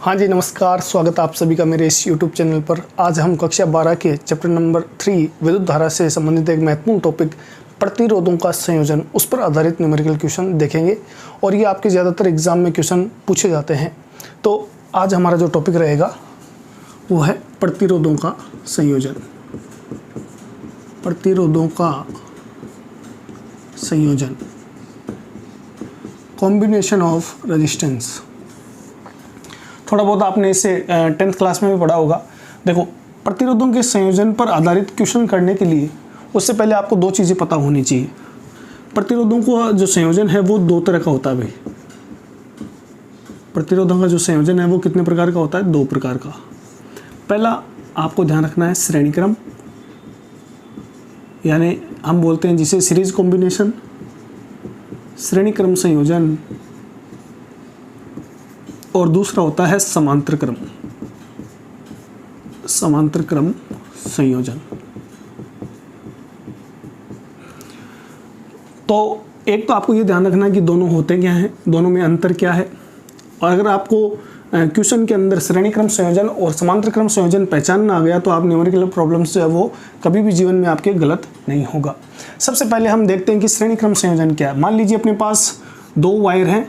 हाँ जी नमस्कार, स्वागत है आप सभी का मेरे इस YouTube चैनल पर। आज हम कक्षा 12 के चैप्टर नंबर 3 विद्युत धारा से संबंधित एक महत्वपूर्ण टॉपिक प्रतिरोधों का संयोजन, उस पर आधारित न्यूमेरिकल क्वेश्चन देखेंगे और ये आपके ज़्यादातर एग्जाम में क्वेश्चन पूछे जाते हैं। तो आज हमारा जो टॉपिक रहेगा वो है प्रतिरोधों का संयोजन। प्रतिरोधों का संयोजन, कॉम्बिनेशन ऑफ रेजिस्टेंस। थोड़ा बहुत आपने इसे 10th क्लास में भी पढ़ा होगा। देखो, प्रतिरोधों के संयोजन पर आधारित क्वेश्चन करने के लिए उससे पहले आपको दो चीज़ें पता होनी चाहिए। प्रतिरोधों का जो संयोजन है वो दो तरह का होता है भाई। प्रतिरोधों का जो संयोजन है वो कितने प्रकार का होता है? दो प्रकार का। पहला आपको ध्यान रखना है श्रेणी क्रम, यानी हम बोलते हैं जिसे सीरीज कॉम्बिनेशन, श्रेणी क्रम संयोजन। और दूसरा होता है समांतर क्रम, समांतर क्रम संयोजन। तो एक तो आपको ये ध्यान रखना है कि दोनों होते क्या हैं, दोनों में अंतर क्या है। और अगर आपको क्वेश्चन के अंदर श्रेणी क्रम संयोजन और समांतर क्रम संयोजन पहचानना आ गया तो आप न्यूमेरिकल प्रॉब्लम्स जो है वो कभी भी जीवन में आपके गलत नहीं होगा। सबसे पहले हम देखते हैं कि श्रेणी क्रम संयोजन क्या है। मान लीजिए अपने पास दो वायर हैं,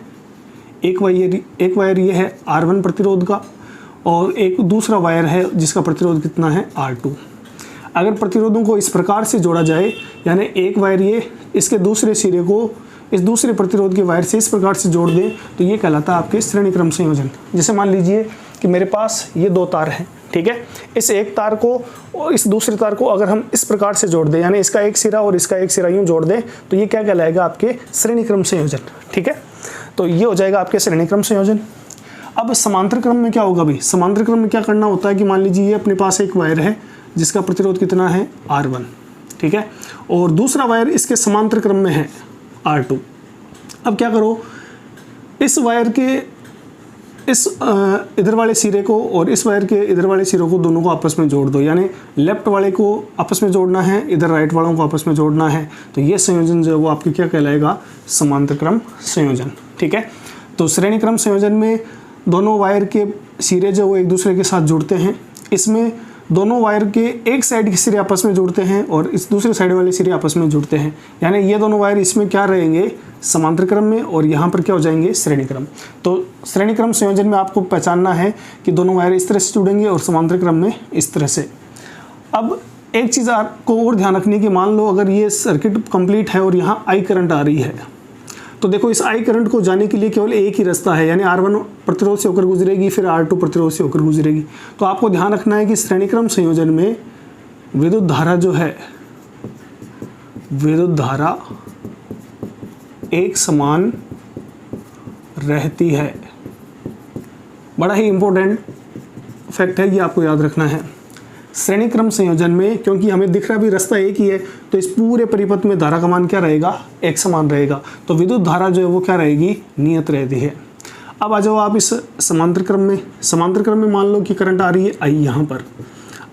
एक वायर ये है R1 प्रतिरोध का और एक दूसरा वायर है जिसका प्रतिरोध कितना है R2। अगर प्रतिरोधों को इस प्रकार से जोड़ा जाए, यानी एक वायर ये इसके दूसरे सिरे को इस दूसरे प्रतिरोध के वायर से इस प्रकार से जोड़ दें तो ये कहलाता है आपके श्रेणी क्रम संयोजन। जैसे मान लीजिए कि मेरे पास ये दो तार हैं, ठीक है। इस एक तार को और इस दूसरे तार को अगर हम इस प्रकार से जोड़ दें, यानी इसका एक सिरा और इसका एक सिरा यूँ जोड़ दें तो ये क्या कहलाएगा? आपके श्रेणी क्रम संयोजन, ठीक है। तो ये हो जाएगा आपके श्रेणी क्रम संयोजन। अब समांतर क्रम में क्या होगा भाई? समांतर क्रम में क्या करना होता है कि मान लीजिए ये अपने पास एक वायर है जिसका प्रतिरोध कितना है R1, ठीक है, और दूसरा वायर इसके समांतर क्रम में है R2। अब क्या करो, इस वायर के इस इधर वाले सिरे को और इस वायर के इधर वाले सिरों को दोनों को आपस में जोड़ दो, यानी लेफ्ट वाले को आपस में जोड़ना है, इधर राइट वालों को आपस में जोड़ना है। तो ये संयोजन जो है वो आपके क्या कहलाएगा? समांतर क्रम संयोजन, ठीक है। तो श्रेणी क्रम संयोजन में दोनों वायर के सिरे जो वो एक दूसरे के साथ जुड़ते हैं। इसमें दोनों वायर के एक साइड के सिरे आपस में जुड़ते हैं और इस दूसरे साइड वाले सिरे आपस में जुड़ते हैं, यानी ये दोनों वायर इसमें क्या रहेंगे? समांतर क्रम में, और यहाँ पर क्या हो जाएंगे? श्रेणी क्रम। तो श्रेणी क्रम संयोजन में आपको पहचानना है कि दोनों वायर इस तरह से जुड़ेंगे और समांतर क्रम में इस तरह से। अब एक चीज़ आपको और ध्यान रखनी है कि मान लो अगर ये सर्किट कंप्लीट है और यहाँ आई करंट आ रही है, तो देखो इस आई करंट को जाने के लिए केवल एक ही रास्ता है, यानी R1 प्रतिरोध से होकर गुजरेगी, फिर R2 प्रतिरोध से होकर गुजरेगी। तो आपको ध्यान रखना है कि श्रेणी क्रम संयोजन में विद्युत धारा जो है, विद्युत धारा एक समान रहती है। बड़ा ही इंपॉर्टेंट फैक्ट है, ये आपको याद रखना है। श्रेणी क्रम संयोजन में क्योंकि हमें दिख रहा भी रास्ता एक ही है, तो इस पूरे परिपथ में धारा का मान क्या रहेगा? एक समान रहेगा। तो विद्युत धारा जो है वो क्या रहेगी? नियत रहती है। अब आ जाओ आप इस समांतर क्रम में। समांतर क्रम में मान लो कि करंट आ रही है आई यहाँ पर।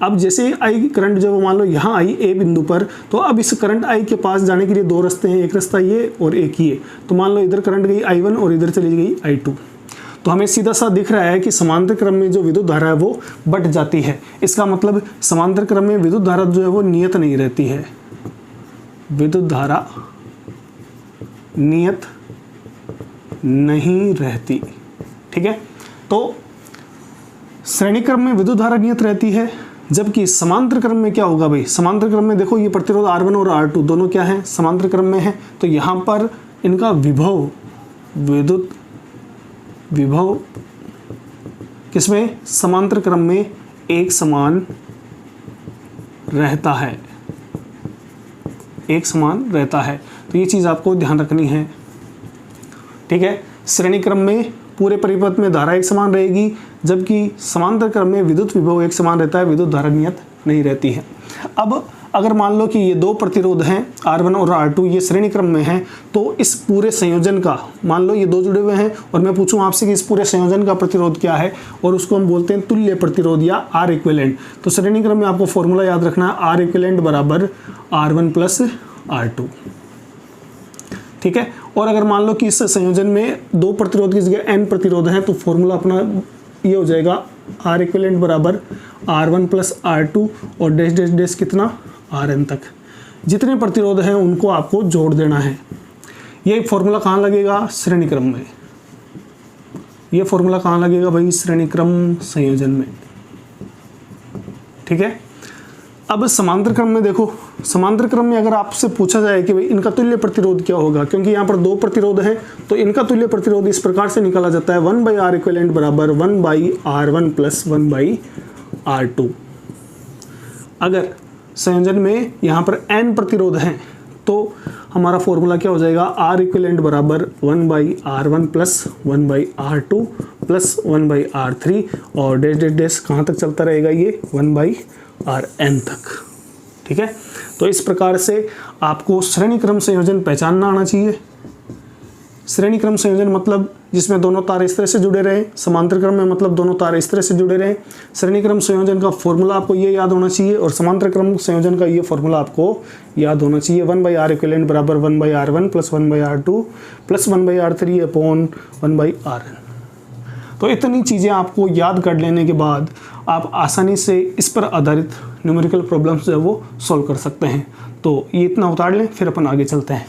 अब जैसे आई करंट जो मान लो यहाँ आई ए बिंदु पर, तो अब इस करंट आई के पास जाने के लिए दो रास्ते हैं, एक रास्ता ये और एक ये। तो मान लो इधर करंट गई I1 और इधर चली गई I2। तो हमें सीधा सा दिख रहा है कि समांतर क्रम में जो विद्युत धारा है वो बढ़ जाती है। इसका मतलब समांतर क्रम में विद्युत धारा जो है वो नियत नहीं रहती है। विद्युत धारा नियत नहीं रहती, ठीक है। तो श्रेणी क्रम में विद्युत धारा नियत रहती है, जबकि समांतर क्रम में क्या होगा भाई? समांतर क्रम में देखो ये प्रतिरोध R1 और R2 दोनों क्या है? समांतर क्रम में है। तो यहाँ पर इनका विभव, विद्युत विभव किसमें? समांतर क्रम में एक समान रहता है, एक समान रहता है। तो ये चीज़ आपको ध्यान रखनी है, ठीक है। श्रेणी क्रम में पूरे परिपथ में धारा एक समान रहेगी, जबकि समांतर क्रम में विद्युत विभव एक समान रहता है, विद्युत धारा नियत नहीं रहती है। अब अगर मान लो कि ये दो प्रतिरोध हैं R1 और R2, ये श्रेणी क्रम में हैं, तो इस पूरे संयोजन का मान लो ये दो जुड़े हुए हैं और मैं पूछूं आपसे कि इस पूरे संयोजन का प्रतिरोध क्या है, और उसको हम बोलते हैं तुल्य प्रतिरोध या R इक्विवेलेंट। तो श्रेणी क्रम में आपको फॉर्मूला याद रखना है, R इक्विवेलेंट बराबर R1 प्लस R2, ठीक है। और अगर मान लो कि इस संयोजन में दो प्रतिरोध की जगह n प्रतिरोध हैं तो फॉर्मूला अपना ये हो जाएगा आर इक्विवेलेंट बराबर R1 प्लस R2 और डैश डैश डैश कितना Rn तक। जितने प्रतिरोध हैं उनको आपको जोड़ देना है। ये फॉर्मूला कहाँ लगेगा? श्रेणी क्रम में। ये फॉर्मूला कहाँ लगेगा भाई? श्रेणी क्रम संयोजन में। ठीक है। अब समांतर क्रम में देखो, समांतर क्रम में अगर आपसे पूछा जाए कि भाई इनका तुल्य प्रतिरोध क्या होगा, क्योंकि यहाँ पर दो प्रतिरोध हैं, तो इनका तुल्य प्रतिरोध इस प्रकार से निकाला जाता है 1/R इक्विवेलेंट बराबर 1/R1 प्लस 1/R2। अगर संयोजन में यहाँ पर n प्रतिरोध हैं तो हमारा फॉर्मूला क्या हो जाएगा? R इक्विवेलेंट बराबर 1/R1 plus 1/R2 plus 1/R3 और डैश डैश डैश कहाँ तक चलता रहेगा? ये 1/Rn तक। ठीक है। तो इस प्रकार से आपको श्रेणी क्रम संयोजन पहचानना आना चाहिए। श्रेणी क्रम संयोजन मतलब जिसमें दोनों तार इस तरह से जुड़े रहे। समांतर क्रम में मतलब दोनों तार इस तरह से जुड़े रहे। श्रेणी क्रम संयोजन का फॉर्मूला आपको ये याद होना चाहिए और समांतर क्रम संयोजन का ये फॉर्मूला आपको याद होना चाहिए। 1/R इक्विवेलेंट बराबर 1/R1 plus 1/R2 plus 1/R3 upon 1/Rn। तो इतनी चीज़ें आपको याद कर लेने के बाद आप आसानी से इस पर आधारित न्यूमेरिकल प्रॉब्लम्स जो है वो सॉल्व कर सकते हैं। तो ये इतना उतार लें, फिर अपन आगे चलते हैं।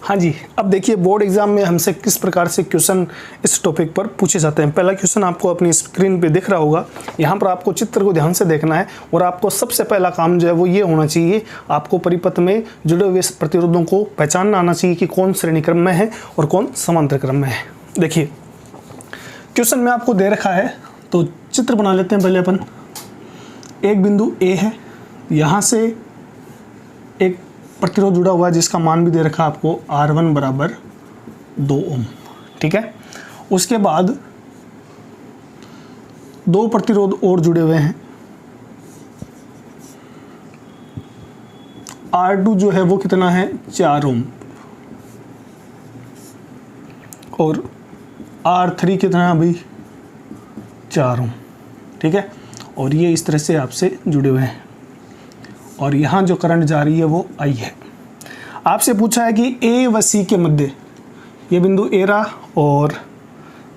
हाँ जी, अब देखिए बोर्ड एग्जाम में हमसे किस प्रकार से क्वेश्चन इस टॉपिक पर पूछे जाते हैं। पहला क्वेश्चन आपको अपनी स्क्रीन पे दिख रहा होगा। यहाँ पर आपको चित्र को ध्यान से देखना है और आपको सबसे पहला काम जो है वो ये होना चाहिए, आपको परिपथ में जुड़े हुए प्रतिरोधों को पहचानना आना चाहिए कि कौन श्रेणी क्रम में है और कौन समांतर क्रम में है। देखिए क्वेश्चन में आपको दे रखा है, तो चित्र बना लेते हैं पहले अपन। एक बिंदु A है, यहाँ से एक प्रतिरोध जुड़ा हुआ है जिसका मान भी दे रखा है आपको R1 बराबर 2 ओम। ठीक है। उसके बाद दो प्रतिरोध और जुड़े हुए हैं। R2 जो है वो कितना है? 4 ओम और R3 कितना है भाई? 4 ओम। ठीक है। और ये इस तरह से आपसे जुड़े हुए हैं और यहाँ जो करंट जा रही है वो I है। आपसे पूछा है कि A व C के मध्य, ये बिंदु A रहा और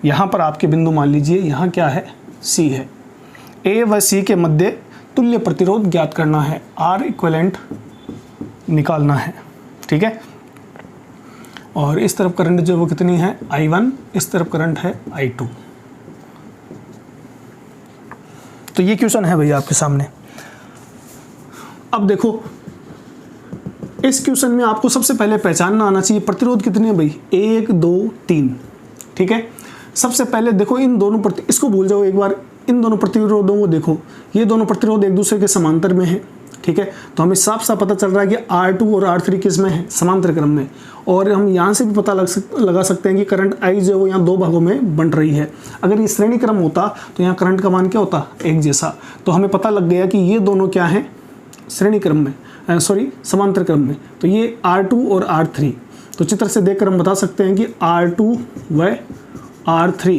यहाँ पर आपके बिंदु मान लीजिए यहाँ क्या है? C है। A व C के मध्य तुल्य प्रतिरोध ज्ञात करना है, R इक्विवेलेंट निकालना है। ठीक है। और इस तरफ करंट जो वो कितनी है? I1, इस तरफ करंट है I2। तो ये क्वेश्चन है भैया आपके सामने। अब देखो इस क्वेश्चन में आपको सबसे पहले पहचानना आना चाहिए प्रतिरोध कितने हैं भाई? 1 2 3। ठीक है। सबसे पहले देखो इन दोनों इसको भूल जाओ एक बार, इन दोनों प्रतिरोधों को देखो, ये दोनों प्रतिरोध एक दूसरे के समांतर में है। ठीक है। तो हमें साफ साफ पता चल रहा है कि R2 और R3 किस में है? समांतर क्रम में। और हम यहाँ से भी पता लगा सकते हैं कि करंट I जो है वो यहाँ दो भागों में बंट रही है। अगर ये श्रेणी क्रम होता तो यहाँ करंट का मान क्या होता? एक जैसा। तो हमें पता लग गया कि ये दोनों क्या हैं? श्रेणी क्रम में, समांतर क्रम में। तो ये R2 और R3, तो चित्र से देखकर हम बता सकते हैं कि R2 व R3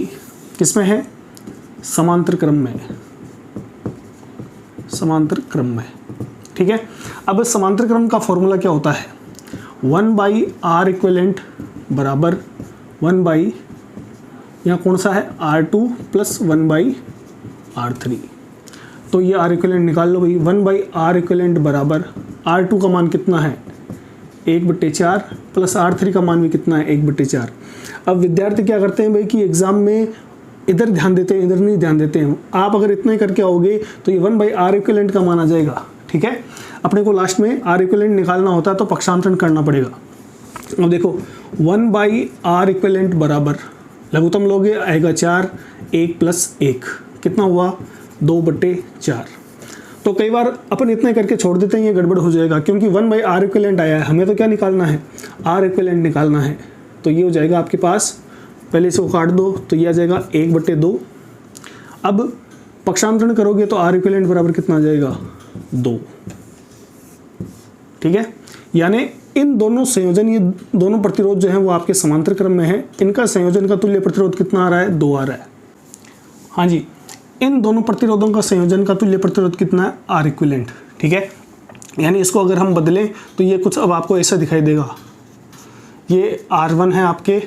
किस में है? समांतर क्रम में, समांतर क्रम में। ठीक है। अब समांतर क्रम का फॉर्मूला क्या होता है? 1/R इक्विवेलेंट बराबर 1/ यहाँ कौन सा है? R2 plus 1/R3। तो ये R इक्विवेलेंट निकाल लो भाई। 1/R इक्विवेलेंट बराबर R2 का मान कितना है? 1/4 प्लस R3 का मान भी कितना है? 1/4। अब विद्यार्थी क्या करते हैं भाई कि एग्जाम में इधर ध्यान देते हैं, इधर नहीं ध्यान देते हैं। आप अगर इतना ही करके आओगे तो ये 1/R इक्विवेलेंट का मान आ जाएगा। ठीक है। अपने को लास्ट में R इक्विवेलेंट निकालना होता है तो पक्षांतरण करना पड़ेगा। अब देखो 1/R इक्विवेलेंट बराबर लघुत्तम लोगे आएगा 4, 1 प्लस 1 कितना हुआ? 2/4। तो कई बार अपन इतना करके छोड़ देते हैं, ये गड़बड़ हो जाएगा क्योंकि 1/R इक्विवेलेंट आया है, हमें तो क्या निकालना है? R इक्विवेलेंट निकालना है। तो ये हो जाएगा आपके पास, पहले से वो काट दो तो ये आ जाएगा 1/2। अब पक्षांतरण करोगे तो R इक्विवेलेंट बराबर कितना आ जाएगा? 2। ठीक है। यानी इन दोनों संयोजन, ये दोनों प्रतिरोध जो हैं वो आपके समांतर क्रम में है। इनका संयोजन का तुल्य प्रतिरोध कितना आ रहा है? 2 आ रहा है। हाँ जी, इन दोनों प्रतिरोधों का संयोजन का तुल्य प्रतिरोध कितना है? R equivalent. ठीक है। यानी इसको अगर हम बदलें तो ये कुछ अब आपको ऐसा दिखाई देगा। ये R1 है आपके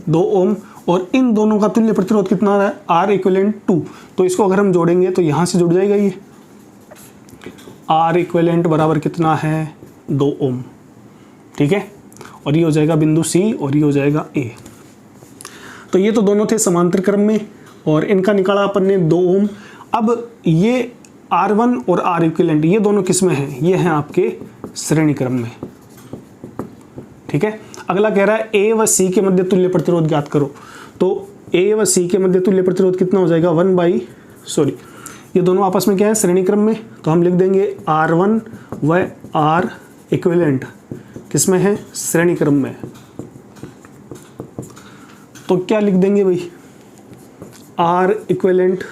2 ओम और इन दोनों का तुल्य प्रतिरोध कितना आ रहा है, आर इक्विवेलेंट 2। तो इसको अगर हम जोड़ेंगे तो यहाँ से जुड़ जाएगा ये आर इक्विवेलेंट बराबर कितना है 2 ओम, ठीक है। और ये हो जाएगा बिंदु सी और ये हो जाएगा ए। तो ये तो दोनों थे समांतर क्रम में और इनका निकाला अपन ने 2 ओम। अब ये R1 और R इक्विवेलेंट ये दोनों किस में हैं, ये हैं आपके श्रेणी क्रम में, ठीक है। अगला कह रहा है A व C के मध्य तुल्य प्रतिरोध ज्ञात करो। तो A व C के मध्य तुल्य प्रतिरोध कितना हो जाएगा, ये दोनों आपस में क्या है, श्रेणी क्रम में। तो हम लिख देंगे R1 व R इक्विवेलेंट किस में है, श्रेणी क्रम में। तो क्या लिख देंगे भाई, R इक्विवेलेंट,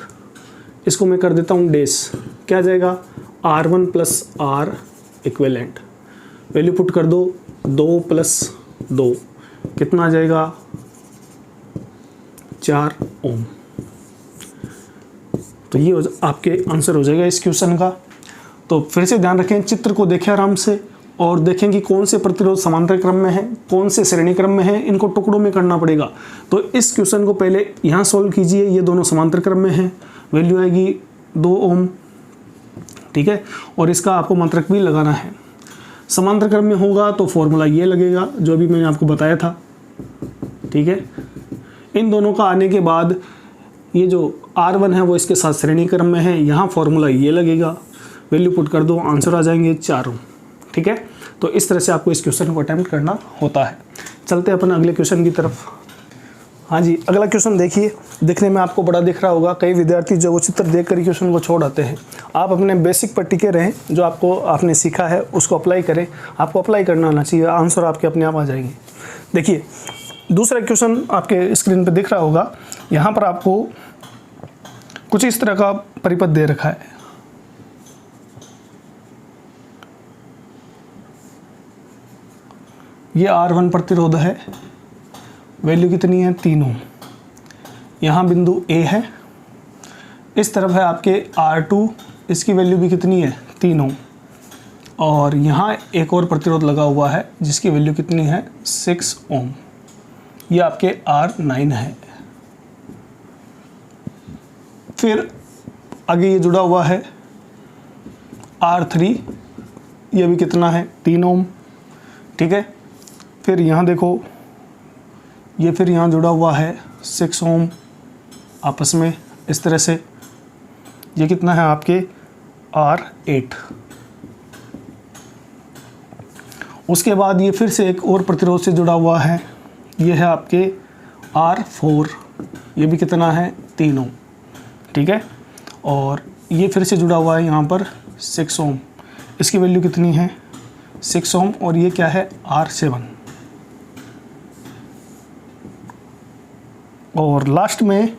इसको मैं कर देता हूँ डेस, क्या जाएगा R1 plus R equivalent, value put कर दो 2 प्लस 2 कितना आ जाएगा 4 ओम। तो ये आपके आंसर हो जाएगा इस क्वेश्चन का। तो फिर से ध्यान रखें, चित्र को देखें आराम से और देखें कि कौन से प्रतिरोध समांतर क्रम में है, कौन से श्रेणी क्रम में है, इनको टुकड़ों में करना पड़ेगा। तो इस क्वेश्चन को पहले यहाँ सॉल्व कीजिए, ये दोनों समांतर क्रम में है, वैल्यू आएगी 2 ओम, ठीक है। और इसका आपको मात्रक भी लगाना है। समांतर क्रम में होगा तो फॉर्मूला ये लगेगा जो अभी मैंने आपको बताया था, ठीक है। इन दोनों का आने के बाद ये जो R1 है वो इसके साथ श्रेणी क्रम में है, यहाँ फॉर्मूला ये लगेगा, वैल्यू पुट कर दो, आंसर आ जाएंगे 4 ओम, ठीक है। तो इस तरह से आपको इस क्वेश्चन को अटेम्प्ट करना होता है। चलते हैं अपन अगले क्वेश्चन की तरफ। हाँ जी, अगला क्वेश्चन देखिए, दिखने में आपको बड़ा दिख रहा होगा। कई विद्यार्थी जो वो चित्र देख कर क्वेश्चन को छोड़ आते हैं। आप अपने बेसिक पर टिके रहें, जो आपने सीखा है उसको अप्लाई करें। आपको अप्लाई करना आना चाहिए, आंसर आपके अपने आप आ जाएंगे। देखिए दूसरा क्वेश्चन आपके स्क्रीन पर दिख रहा होगा। यहाँ पर आपको कुछ इस तरह का परिपथ दे रखा है। ये R1 प्रतिरोध है, वैल्यू कितनी है 3 ओम। यहाँ बिंदु A है, इस तरफ है आपके R2, इसकी वैल्यू भी कितनी है 3 ओम। और यहाँ एक और प्रतिरोध लगा हुआ है जिसकी वैल्यू कितनी है 6 ओम। ये आपके R9 है। फिर आगे ये जुड़ा हुआ है R3, ये भी कितना है 3 ओम, ठीक है। फिर यहाँ देखो, ये फिर यहाँ जुड़ा हुआ है 6 ओम आपस में इस तरह से। ये कितना है आपके R8। उसके बाद ये फिर से एक और प्रतिरोध से जुड़ा हुआ है, ये है आपके R4, ये भी कितना है 3 ओम, ठीक है। और ये फिर से जुड़ा हुआ है यहाँ पर 6 ओम, इसकी वैल्यू कितनी है 6 ओम। और ये क्या है R7। और लास्ट में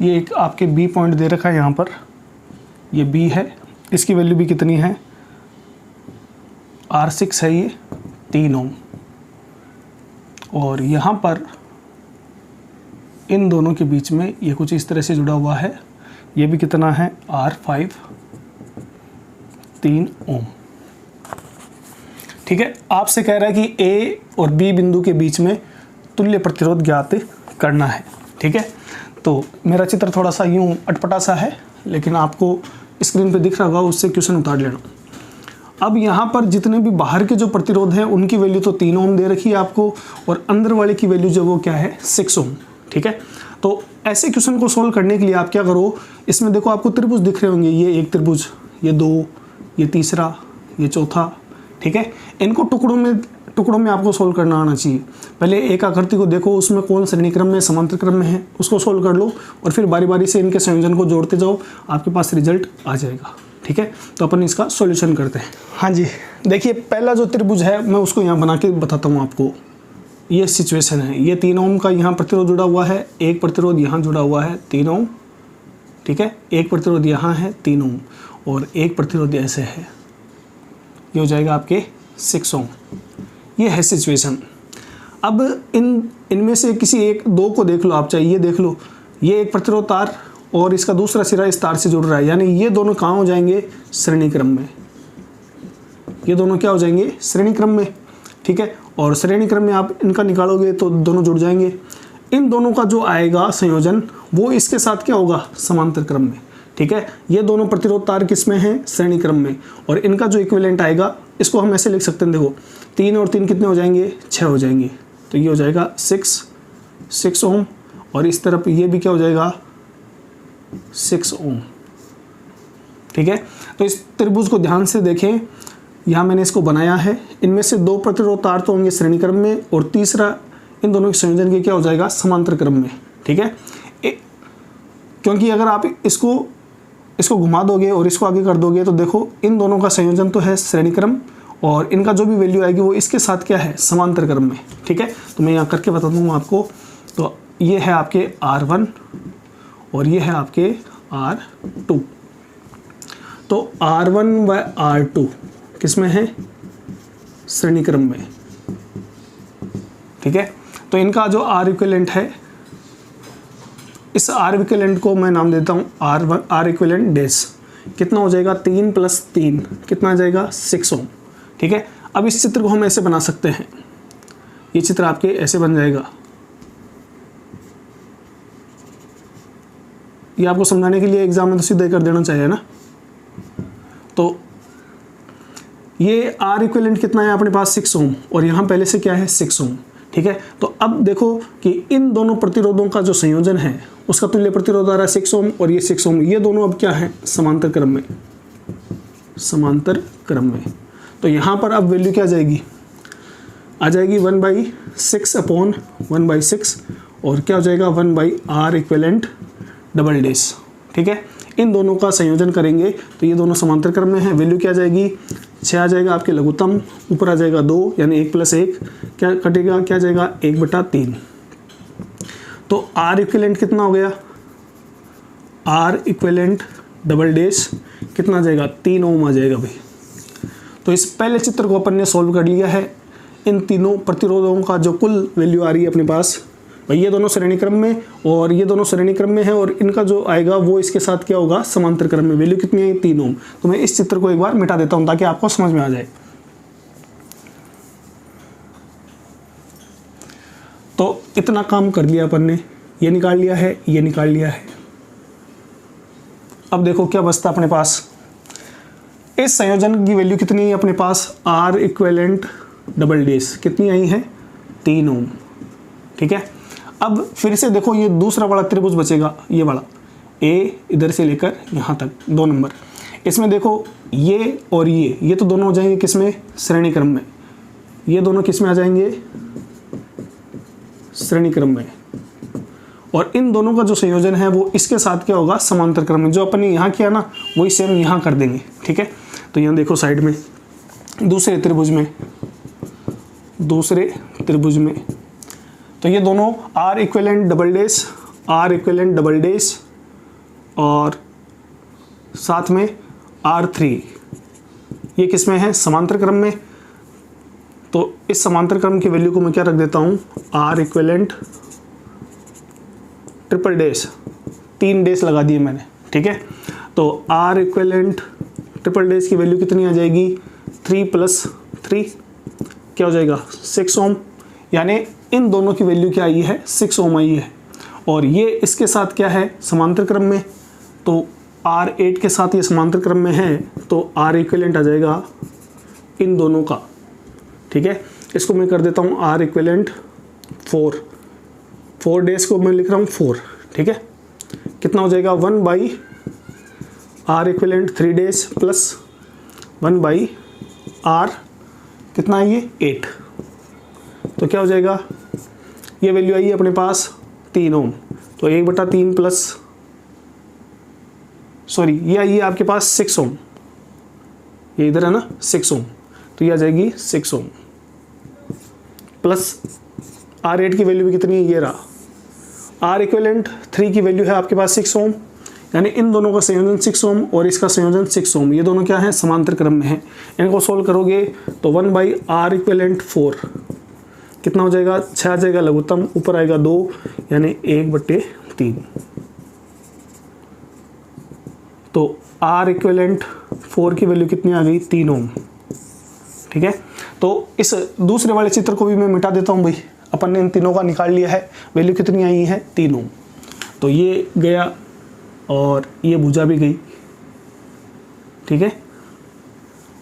ये एक आपके B पॉइंट दे रखा है यहाँ पर, ये B है, इसकी वैल्यू भी कितनी है R6 है, ये 3 ओम। और यहाँ पर इन दोनों के बीच में ये कुछ इस तरह से जुड़ा हुआ है, ये भी कितना है R5, 3 ओम, ठीक है। आपसे कह रहा है कि A और B बिंदु के बीच में तुल्य प्रतिरोध ज्ञात करना है, ठीक है। तो मेरा चित्र थोड़ा सा यूं अटपटा सा है, लेकिन आपको स्क्रीन पे दिख रहा होगा, उससे क्वेश्चन उतार लेना। अब यहाँ पर जितने भी बाहर के जो प्रतिरोध हैं उनकी वैल्यू तो 3 ओम दे रखी है आपको, और अंदर वाले की वैल्यू जो वो क्या है 6 ओम, ठीक है। तो ऐसे क्वेश्चन को सोल्व करने के लिए आप क्या करो, इसमें देखो आपको त्रिभुज दिख रहे होंगे, ये एक त्रिभुज, ये 2, ये तीसरा, ये चौथा, ठीक है। इनको टुकड़ों में आपको सोल्व करना आना चाहिए। पहले एक आकृति को देखो, उसमें कौन श्रेणी क्रम में समांतर क्रम में है उसको सोल्व कर लो, और फिर बारी बारी से इनके संयोजन को जोड़ते जाओ, आपके पास रिजल्ट आ जाएगा, ठीक है। तो अपन इसका सॉल्यूशन करते हैं। हाँ जी, देखिए पहला जो त्रिभुज है मैं उसको यहाँ बना के बताता हूँ आपको। ये सिचुएशन है, ये 3 ओम का यहाँ प्रतिरोध जुड़ा हुआ है, एक प्रतिरोध यहाँ जुड़ा हुआ है 3 ओम, ठीक है। एक प्रतिरोध यहाँ है 3 ओम, और एक प्रतिरोध ऐसे है, ये हो जाएगा आपके 6 ओम। ये है सिचुएशन। अब इनमें से किसी एक दो को देख लो आप, चाहे ये देख लो, ये एक प्रतिरोध तार और इसका दूसरा सिरा इस तार से जुड़ रहा है, यानी ये दोनों कहाँ हो जाएंगे श्रेणी क्रम में। ये दोनों क्या हो जाएंगे श्रेणी क्रम में, ठीक है। और श्रेणी क्रम में आप इनका निकालोगे तो दोनों जुड़ जाएंगे। इन दोनों का जो आएगा संयोजन वो इसके साथ क्या होगा, समांतर क्रम में। ठीक है, ये दोनों प्रतिरोध तार किस में हैं, श्रेणी क्रम में, और इनका जो इक्विवेलेंट आएगा इसको हम ऐसे लिख सकते हैं, देखो 3 और 3 कितने हो जाएंगे, 6 हो जाएंगे, तो ये हो जाएगा 6 ओम, और इस तरफ ये भी क्या हो जाएगा 6 ओम। ठीक है, तो इस त्रिभुज को ध्यान से देखें, यहाँ मैंने इसको बनाया है, इनमें से 2 प्रतिरोध तार तो होंगे श्रेणी क्रम में और तीसरा इन दोनों के संयोजन के क्या हो जाएगा, समांतर क्रम में। ठीक है, क्योंकि अगर आप इसको घुमा दोगे और इसको आगे कर दोगे तो देखो इन दोनों का संयोजन तो है श्रेणी क्रम और इनका जो भी वैल्यू आएगी वो इसके साथ क्या है, समांतर क्रम में। ठीक है, तो मैं यहाँ करके बता दूँगा आपको। तो ये है आपके R1 और ये है आपके R2। तो R1 व R2 किस में है, श्रेणी क्रम में। ठीक है, तो इनका जो R इक्विवेलेंट है, इस R इक्विवेलेंट को मैं नाम देता हूँ R इक्विवेलेंट डैश। कितना हो जाएगा, 3 + 3 कितना आ जाएगा, 6 ओम। ठीक है, अब इस चित्र को हम ऐसे बना सकते हैं, ये चित्र आपके ऐसे बन जाएगा। ये आपको समझाने के लिए एग्जाम में तो सीधे कर देना चाहिए ना। तो ये R इक्विवेलेंट कितना है अपने पास, 6 ओम, और यहाँ पहले से क्या है, 6 ओम। ठीक है, तो अब देखो कि इन दोनों प्रतिरोधों का जो संयोजन है उसका तुल्य प्रतिरोध आ रहा है 6 ओम और ये 6 ओम, ये दोनों अब क्या है, समांतर क्रम में, समांतर क्रम में। तो यहाँ पर अब वैल्यू क्या आ जाएगी, 1/6/1/6 और क्या हो जाएगा 1/R इक्विवेलेंट डबल डैश। ठीक है, इन दोनों का संयोजन करेंगे तो ये दोनों समांतर क्रम में है, वैल्यू क्या आ जाएगी, 6 आ जाएगा आपके लघुत्तम, ऊपर आ जाएगा 2 यानी 1 + 1 क्या कटेगा, क्या आ जाएगा 1/3। तो R इक्विवेलेंट कितना हो गया, R इक्विवेलेंट डबल डैश कितना आ जाएगा, 3 ओम आ जाएगा भाई। तो इस पहले चित्र को अपन ने सॉल्व कर लिया है। इन तीनों प्रतिरोधों का जो कुल वैल्यू आ रही है अपने पास, भाई ये दोनों श्रेणी क्रम में और ये दोनों श्रेणी क्रम में है और इनका जो आएगा वो इसके साथ क्या होगा, समांतर क्रम में। वैल्यू कितनी है, 3 ओम। तो मैं इस चित्र को एक बार मिटा देता हूं ताकि आपको समझ में आ जाए। तो इतना काम कर लिया अपन ने, ये निकाल लिया है, ये निकाल लिया है। अब देखो क्या बचता अपने पास, इस संयोजन की वैल्यू कितनी है अपने पास, R इक्विवेलेंट डबल डैश कितनी आई है, 3 ओम। ठीक है, अब फिर से देखो ये दूसरा वाला त्रिभुज बचेगा, ये वाला A इधर से लेकर यहाँ तक 2 नंबर, इसमें देखो ये और ये तो दोनों हो जाएंगे किसमें, श्रेणी क्रम में। ये दोनों किसमें आ जाएंगे, श्रेणी क्रम में, और इन दोनों का जो संयोजन है वो इसके साथ क्या होगा, समांतर क्रम में। जो अपन ने यहाँ किया ना वही सेम यहाँ कर देंगे। ठीक है, तो यहाँ देखो साइड में दूसरे त्रिभुज में तो ये दोनों R इक्विवेलेंट डबल डैश और साथ में R3 ये किस में है, समांतर क्रम में। तो इस समांतर क्रम की वैल्यू को मैं क्या रख देता हूँ, R equivalent triple dash, 3 dash लगा दिए मैंने। ठीक है, तो R इक्विवेलेंट ट्रिपल डैश की वैल्यू कितनी आ जाएगी, 3 + 3 क्या हो जाएगा, 6 ओम। यानी इन दोनों की वैल्यू क्या आई है, 6 ओम आई है, और ये इसके साथ क्या है, समांतर क्रम में। तो R8 के साथ ये समांतर क्रम में है तो R इक्विवेलेंट आ जाएगा इन दोनों का। ठीक है, इसको मैं कर देता हूँ R इक्विवेलेंट 4 डैश को मैं लिख रहा हूँ 4। ठीक है, कितना हो जाएगा, 1/R equivalent 3 dash plus 1/R कितना है ये 8। तो क्या हो जाएगा, ये वैल्यू आई है अपने पास 3 ओम। तो 1/3 प्लस सॉरी ये आई है आपके पास 6 ओम, ये इधर है ना 6 ओम, तो ये आ जाएगी 6 ओम प्लस R8 की वैल्यू भी कितनी है, ये रहा। R इक्विवेलेंट 3 की वैल्यू है आपके पास 6 ओम, यानी इन दोनों का संयोजन 6 ओम और इसका संयोजन 6 ओम, ये दोनों क्या है, समांतर क्रम में है। इनको सोल्व करोगे तो 1/R इक्विवेलेंट 4 कितना हो जाएगा, 6 आ जाएगा लघुत्तम, ऊपर आएगा 2 यानी 1/3। तो R इक्विवेलेंट 4 की वैल्यू कितनी आ गई, 3 ओम। ठीक है, तो इस दूसरे वाले चित्र को भी मैं मिटा देता हूँ भाई, अपन ने इन तीनों का निकाल लिया है, वैल्यू कितनी आई है 3 ओम। तो ये गया और ये भुजा भी गई, ठीक है।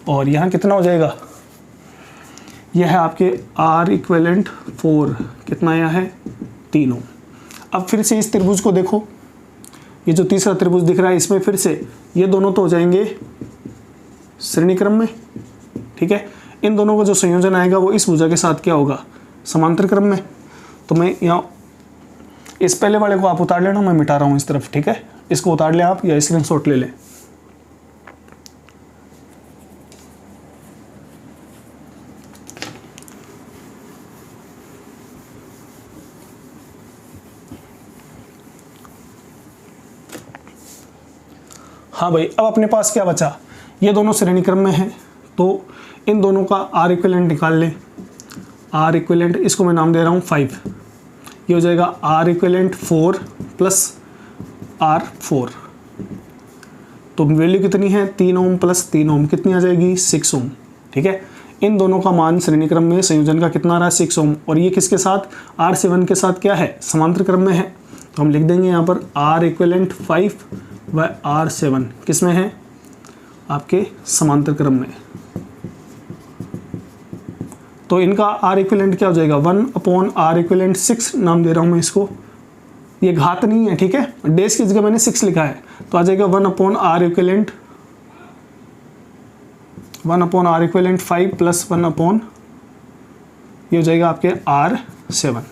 और यहाँ कितना हो जाएगा, यह है आपके R इक्विवेलेंट 4, कितना आया है 3 ओम। अब फिर से इस त्रिभुज को देखो, ये जो तीसरा त्रिभुज दिख रहा है इसमें फिर से ये दोनों तो हो जाएंगे श्रेणी क्रम में, ठीक है। इन दोनों का जो संयोजन आएगा वो इस भुजा के साथ क्या होगा, समांतर क्रम में। तो मैं यहाँ इस पहले वाले को आप उतार लेना, मैं मिटा रहा हूँ इस तरफ, ठीक है। इसको उतार लें आप या स्क्रीनशॉट ले लें। हाँ भाई, अब अपने पास क्या बचा, ये दोनों श्रेणी क्रम में हैं, तो इन दोनों का R इक्विवेलेंट निकाल लें। R इक्विवेलेंट, इसको मैं नाम दे रहा हूँ 5, ये हो जाएगा R इक्विवेलेंट 4 प्लस R4। तो वैल्यू कितनी है 3 ओम प्लस 3 ओम, कितनी आ जाएगी 6 ओम, ठीक है। इन दोनों का मान श्रेणी क्रम में संयोजन का कितना रहा 6 ओम, और ये किसके साथ R7 के साथ क्या है, समांतर क्रम में है। तो हम लिख देंगे यहाँ पर R इक्विवेलेंट 5 व R7 किस में है, आपके समांतर क्रम में। तो इनका R इक्विवेलेंट क्या हो जाएगा 1/R इक्विवेलेंट 6 नाम दे रहा हूँ मैं इसको, ये घात नहीं है, ठीक है, डेज की जगह मैंने 6 लिखा है, तो आ जाएगा 1/R इक्विवेलेंट 5 प्लस 1/, ये हो जाएगा आपके R7।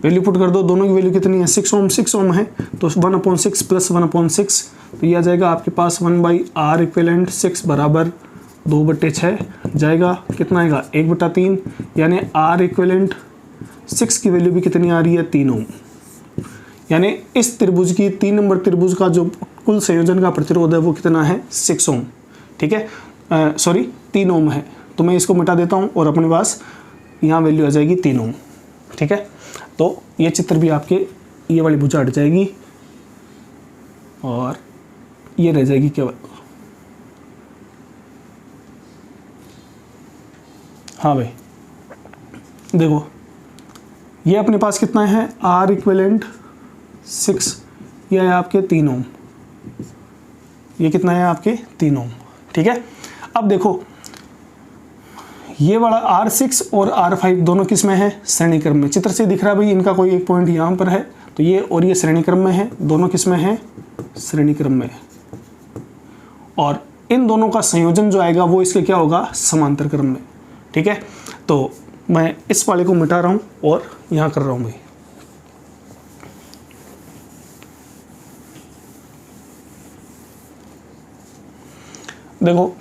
वैल्यू पुट कर दो, दोनों की वैल्यू कितनी है 6 ओम है, तो 1/6 प्लस 1/6, तो ये आ जाएगा आपके पास 1/R इक्विवेलेंट 6 बराबर 2/6 जाएगा, कितना आएगा 1/3, यानी R इक्विवेलेंट 6 की वैल्यू भी कितनी आ रही है 3 ओम। यानी इस त्रिभुज की 3 नंबर त्रिभुज का जो कुल संयोजन का प्रतिरोध है वो कितना है 6 ओम, ठीक है, 3 ओम है। तो मैं इसको मिटा देता हूँ और अपने पास यहाँ वैल्यू आ जाएगी 3 ओम, ठीक है। तो ये चित्र भी आपके, ये वाली भुजा हट जाएगी और ये रह जाएगी केवल। हाँ भाई देखो, ये अपने पास कितना है R इक्विवेलेंट 6, ये है आपके 3 ओम, ये कितना है आपके 3 ओम, ठीक है। अब देखो ये वाला R6 और R5 दोनों किस में है, श्रेणी क्रम में। चित्र से दिख रहा है भाई, इनका कोई एक पॉइंट यहाँ पर है, तो ये और ये श्रेणी क्रम में है, दोनों किस में है, श्रेणी क्रम में। और इन दोनों का संयोजन जो आएगा वो इसके क्या होगा, समांतर क्रम में, ठीक है। तो मैं इस वाले को मिटा रहा हूँ और यहाँ कर रहा हूँ भाई। देखो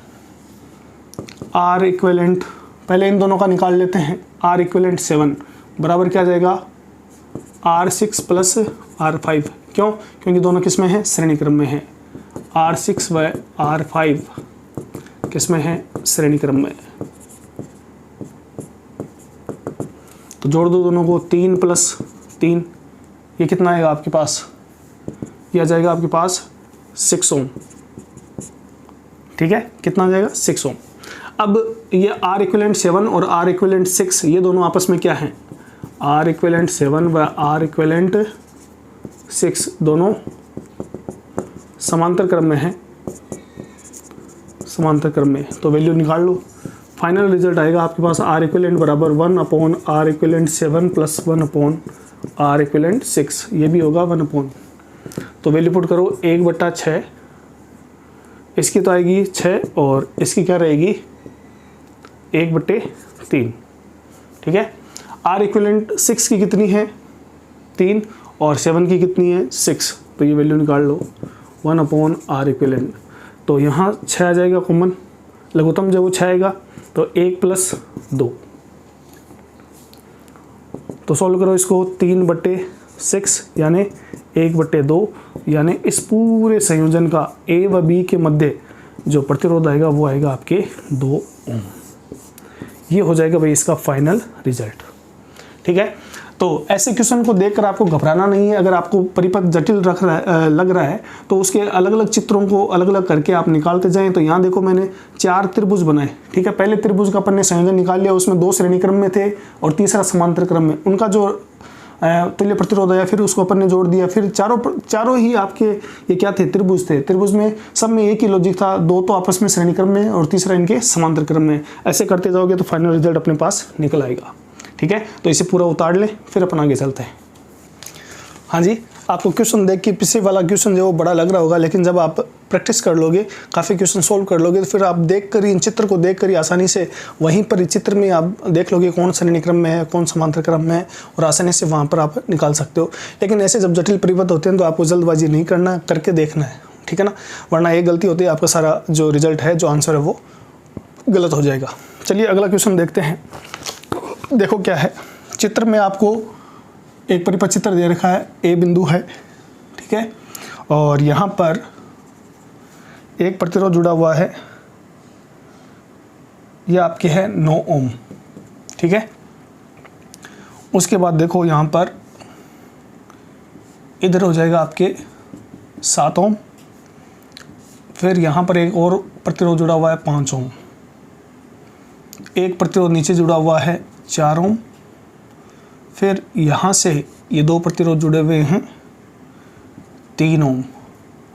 R इक्विवेलेंट, पहले इन दोनों का निकाल लेते हैं। R इक्विवेलेंट 7 बराबर क्या जाएगा R6 प्लस R5, क्यों, क्योंकि दोनों किस में है, श्रेणी क्रम में है। R6 व R5 किस में है, श्रेणी क्रम में। तो जोड़ दो दोनों को, 3 प्लस 3, ये कितना आएगा आपके पास, ये आ जाएगा आपके पास 6 ओम, ठीक है। कितना आ जाएगा 6 ओम। अब ये R इक्विवेलेंट 7 और R इक्विवेलेंट 6 ये दोनों आपस में क्या हैं, R इक्विवेलेंट 7 व R इक्विवेलेंट 6 दोनों समांतर क्रम में हैं, समांतर क्रम में। तो वैल्यू निकाल लो, फाइनल रिजल्ट आएगा आपके पास R इक्विवेलेंट बराबर 1/R equivalent 7 plus 1/R equivalent 6, ये भी होगा 1/। तो वैल्यू पुट करो 1/6, इसकी तो आएगी 6 और इसकी क्या रहेगी 1/3, ठीक है। R इक्विवेलेंट 6 की कितनी है 3 और 7 की कितनी है 6, तो ये वैल्यू निकाल लो 1/R इक्विवेलेंट। तो यहाँ 6 आ जाएगा कॉमन, लघुत्तम जब वो 6 आएगा तो 1 प्लस 2, तो सॉल्व करो इसको 3/6 यानी 1/2, यानी इस पूरे संयोजन का A व B के मध्य जो प्रतिरोध आएगा वो आएगा आपके 2 ओम। ये हो जाएगा भाई इसका फाइनल रिजल्ट, ठीक है। तो ऐसे क्वेश्चन को देखकर आपको घबराना नहीं है। अगर आपको परिपथ जटिल लग रहा है तो उसके अलग अलग चित्रों को अलग अलग करके आप निकालते जाएं। तो यहाँ देखो मैंने 4 त्रिभुज बनाए, ठीक है। पहले त्रिभुज का अपन ने संयोजन निकाल लिया, उसमें 2 श्रेणी क्रम में थे और तीसरा समांतर क्रम में। उनका जो तुल्य प्रतिरोध आया, फिर उसको अपन ने जोड़ दिया। फिर चारों ही आपके ये क्या थे, त्रिभुज थे। त्रिभुज में सब में एक ही लॉजिक था, 2 तो आपस में श्रेणी क्रम में और तीसरा इनके समांतर क्रम में। ऐसे करते जाओगे तो फाइनल रिजल्ट अपने पास निकल आएगा, ठीक है। तो इसे पूरा उतार ले, फिर अपन आगे चलते हैं। हाँ जी, आपको क्वेश्चन देख के पीछे वाला क्वेश्चन जो बड़ा लग रहा होगा, लेकिन जब आप प्रैक्टिस कर लोगे, काफ़ी क्वेश्चन सोल्व कर लोगे, तो फिर आप देख कर इन चित्र को देख कर ही आसानी से वहीं पर इस चित्र में आप देख लोगे कौन श्रेणी क्रम में है, कौन समांतर क्रम में है, और आसानी से वहाँ पर आप निकाल सकते हो। लेकिन ऐसे जब जटिल परिपथ होते हैं तो आपको जल्दबाजी नहीं करना, करके देखना है, ठीक है ना। वरना एक गलती होती है, आपका सारा जो रिजल्ट है, जो आंसर है, वो गलत हो जाएगा। चलिए अगला क्वेश्चन देखते हैं। देखो क्या है, चित्र में आपको एक परिपथ चित्र दे रखा है, ए बिंदु है, ठीक है, और यहाँ पर एक प्रतिरोध जुड़ा हुआ है, यह आपके है 9 ओम, ठीक है। उसके बाद देखो यहाँ पर इधर हो जाएगा आपके 7 ओम, फिर यहाँ पर एक और प्रतिरोध जुड़ा हुआ है 5 ओम, एक प्रतिरोध नीचे जुड़ा हुआ है 4 ओम, फिर यहाँ से ये 2 प्रतिरोध जुड़े हुए हैं 3 ओम,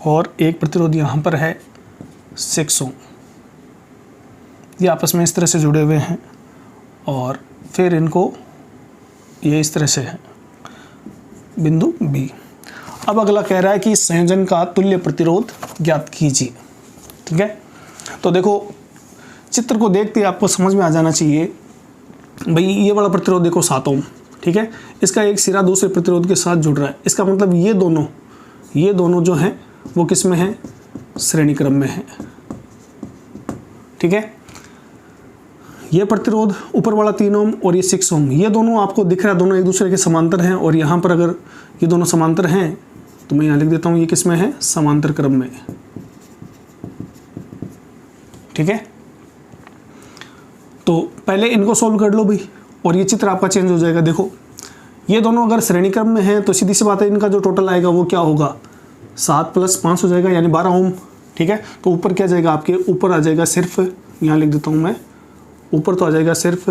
और एक प्रतिरोध यहाँ पर है 6 ओम। ये आपस में इस तरह से जुड़े हुए हैं, और फिर इनको ये इस तरह से है बिंदु बी। अब अगला कह रहा है कि संयोजन का तुल्य प्रतिरोध ज्ञात कीजिए, ठीक है। तो देखो चित्र को देखते ही आपको समझ में आ जाना चाहिए, भाई ये वाला प्रतिरोध देखो 7 ओम, ठीक है, इसका एक सिरा दूसरे प्रतिरोध के साथ जुड़ रहा है। इसका मतलब ये दोनों जो हैं वो किस में हैं, श्रेणी क्रम में है, ठीक है। ये प्रतिरोध ऊपर वाला 3 ओम और ये 6 ओम, ये दोनों आपको दिख रहा है, दोनों एक दूसरे के समांतर हैं। और यहाँ पर अगर ये दोनों समांतर हैं तो मैं यहाँ लिख देता हूँ, ये किस में है, समांतर क्रम में, ठीक है। तो पहले इनको सोल्व कर लो भाई, और ये चित्र आपका चेंज हो जाएगा। देखो ये दोनों अगर श्रेणी क्रम में हैं तो सीधी सी बात है, इनका जो टोटल आएगा वो क्या होगा, 7 + 5 हो जाएगा, यानी 12 ओम, ठीक है। तो ऊपर क्या जाएगा, आपके ऊपर आ जाएगा सिर्फ, यहाँ लिख देता हूँ मैं, ऊपर तो आ जाएगा सिर्फ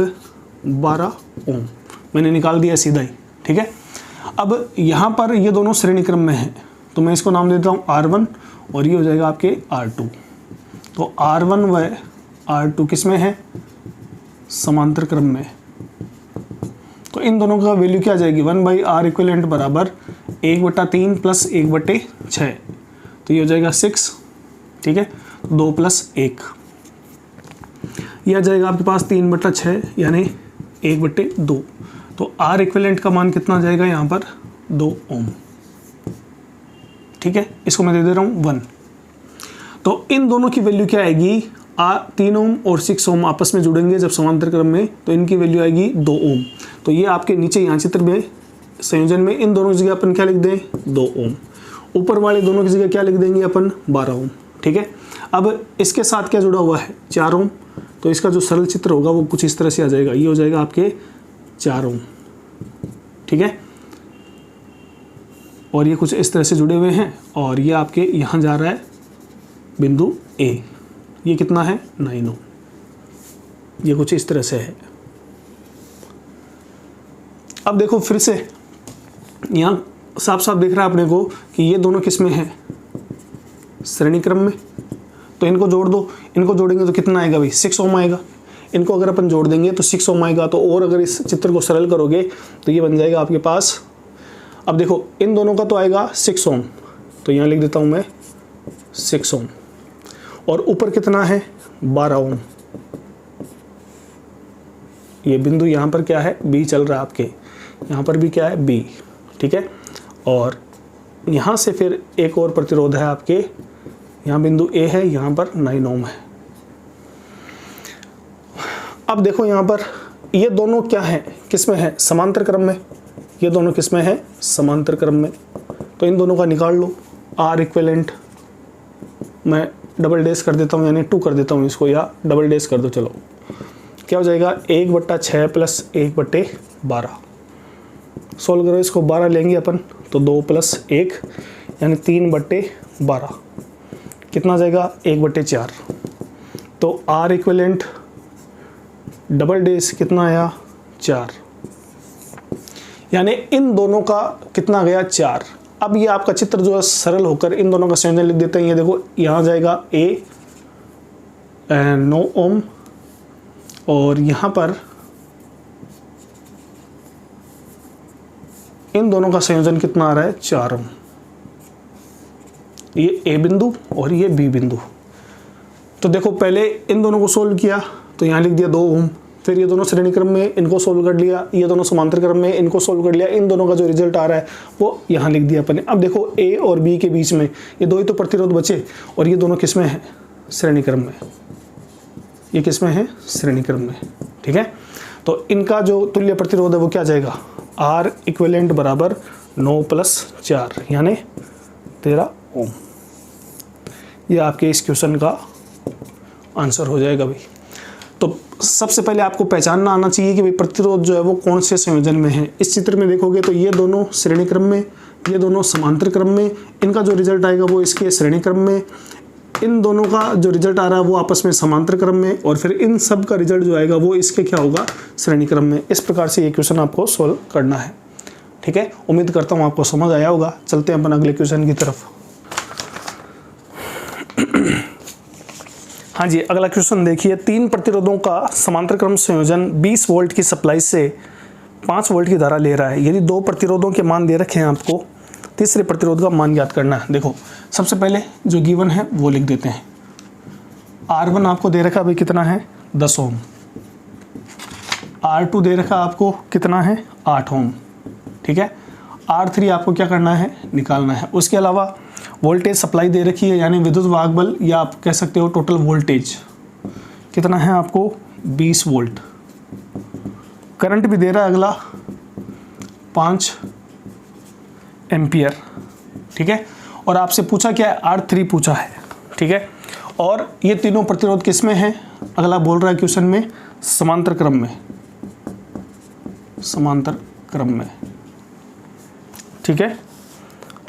12 ओम, मैंने निकाल दिया सीधा ही, ठीक है। अब यहाँ पर ये दोनों श्रेणी क्रम में हैं, तो मैं इसको नाम देता हूँ R1, और ये हो जाएगा आपके R2। तो R1 व R2 किस में है, समांतर क्रम में। तो इन दोनों का वैल्यू क्या आ जाएगी, 1/R इक्विवेलेंट बराबर 1/3 + 1/6, तो ये हो जाएगा 6, ठीक है, 2 + 1, ये आ जाएगा आपके पास 3/6 यानी 1/2। तो R इक्विवेलेंट का मान कितना आ जाएगा यहाँ पर, 2 ओम, ठीक है। इसको मैं दे दे रहा हूँ 1। तो इन दोनों की वैल्यू क्या आएगी, 3 ओम और 6 ओम आपस में जुड़ेंगे जब समांतर क्रम में, तो इनकी वैल्यू आएगी 2 ओम। तो ये आपके नीचे यहाँ चित्र में संयोजन में इन दोनों की जगह अपन क्या लिख दें, 2 ओम। ऊपर वाले दोनों की जगह क्या लिख देंगे अपन, 12 ओम, ठीक है। अब इसके साथ क्या जुड़ा हुआ है, 4 ओम। तो इसका जो सरल चित्र होगा वो कुछ इस तरह से आ जाएगा, ये हो जाएगा आपके 4 ओम, ठीक है। और ये कुछ इस तरह से जुड़े हुए हैं, और ये आपके यहाँ जा रहा है बिंदु ए, ये कितना है, 9 ओम, ये कुछ इस तरह से है। अब देखो फिर से यहाँ साफ साफ दिख रहा है अपने को कि ये दोनों किस में है, श्रेणी क्रम में। तो इनको जोड़ दो, इनको जोड़ेंगे तो कितना आएगा भाई, 6 ओम आएगा। इनको अगर अपन जोड़ देंगे तो 6 ओम आएगा। तो और अगर इस चित्र को सरल करोगे तो ये बन जाएगा आपके पास, अब देखो इन दोनों का तो आएगा 6 ओम, तो यहाँ लिख देता हूँ मैं 6 ओम, और ऊपर कितना है, 12 ओम। ये बिंदु यहाँ पर क्या है, बी चल रहा है आपके, यहाँ पर भी क्या है, बी, ठीक है। और यहाँ से फिर एक और प्रतिरोध है आपके, यहाँ बिंदु ए है, यहाँ पर 9 ओम है। अब देखो यहाँ पर ये दोनों क्या है, किस में है, समांतर क्रम में। ये दोनों किस में है, समांतर क्रम में। तो इन दोनों का निकाल लो, R इक्विवेलेंट मैं डबल डैश कर देता हूँ, यानी 2 कर देता हूँ इसको, या डबल डैश कर दो, चलो क्या हो जाएगा, 1/6 + 1/12, सोल्व करो इसको, 12 लेंगे अपन तो 2 + 1 यानी 3/12 कितना आ जाएगा 1/4। तो R इक्विवेलेंट डबल डेज कितना आया 4, यानी इन दोनों का कितना गया 4। अब ये आपका चित्र जो है सरल होकर इन दोनों का संयोजन लिख देते हैं। ये देखो यहाँ जाएगा A 9 ओम और यहाँ पर इन दोनों का संयोजन कितना आ रहा है 4 ओम। ये A बिंदु और ये B बिंदु। तो देखो पहले इन दोनों को सोल्व किया तो यहाँ लिख दिया 2 ओम, फिर ये दोनों श्रेणी क्रम में इनको सोल्व कर लिया, ये दोनों समांतर क्रम में इनको सोल्व कर लिया, इन दोनों का जो रिजल्ट आ रहा है वो यहाँ लिख दिया अपन ने। अब देखो A और B के बीच में ये दो ही तो प्रतिरोध बचे और ये दोनों किस में है श्रेणी क्रम में, ये किस में है श्रेणी क्रम में, ठीक है। तो इनका जो तुल्य प्रतिरोध है वो क्या जाएगा R इक्विवेलेंट बराबर 9 + 4 यानी 13 ओम। ये आपके इस क्वेश्चन का आंसर हो जाएगा भाई। तो सबसे पहले आपको पहचानना आना चाहिए कि भाई प्रतिरोध जो है वो कौन से संयोजन में है। इस चित्र में देखोगे तो ये दोनों श्रेणी क्रम में, ये दोनों समांतर क्रम में, इनका जो रिजल्ट आएगा वो इसके श्रेणी क्रम में, इन दोनों का जो रिजल्ट आ रहा है वो आपस में समांतर क्रम में, और फिर इन सब का रिजल्ट जो आएगा वो इसके क्या होगा श्रेणी क्रम में। इस प्रकार से ये क्वेश्चन आपको सोल्व करना है, ठीक है। उम्मीद करता हूँ आपको समझ आया होगा। चलते हैं अपन अगले क्वेश्चन की तरफ। हाँ जी, अगला क्वेश्चन देखिए, 3 प्रतिरोधों का समांतर क्रम संयोजन 20 वोल्ट की सप्लाई से 5 वोल्ट की धारा ले रहा है। यदि 2 प्रतिरोधों के मान दे रखे हैं आपको, तीसरे प्रतिरोध का मान ज्ञात करना है। देखो सबसे पहले जो गिवन है वो लिख देते हैं। R1 आपको दे रखा भाई कितना है 10 ओम, R2 दे रखा आपको कितना है 8 ओम, ठीक है। R3 आपको क्या करना है निकालना है। उसके अलावा वोल्टेज सप्लाई दे रखी है यानी विद्युत वाहक बल, या आप कह सकते हो टोटल वोल्टेज कितना है आपको 20 वोल्ट। करंट भी दे रहा है अगला 5 एम्पियर, ठीक है। और आपसे पूछा क्या है R3 पूछा है, ठीक है। और ये तीनों प्रतिरोध किस में है, अगला बोल रहा है क्वेश्चन में समांतर क्रम में, समांतर क्रम में, ठीक है।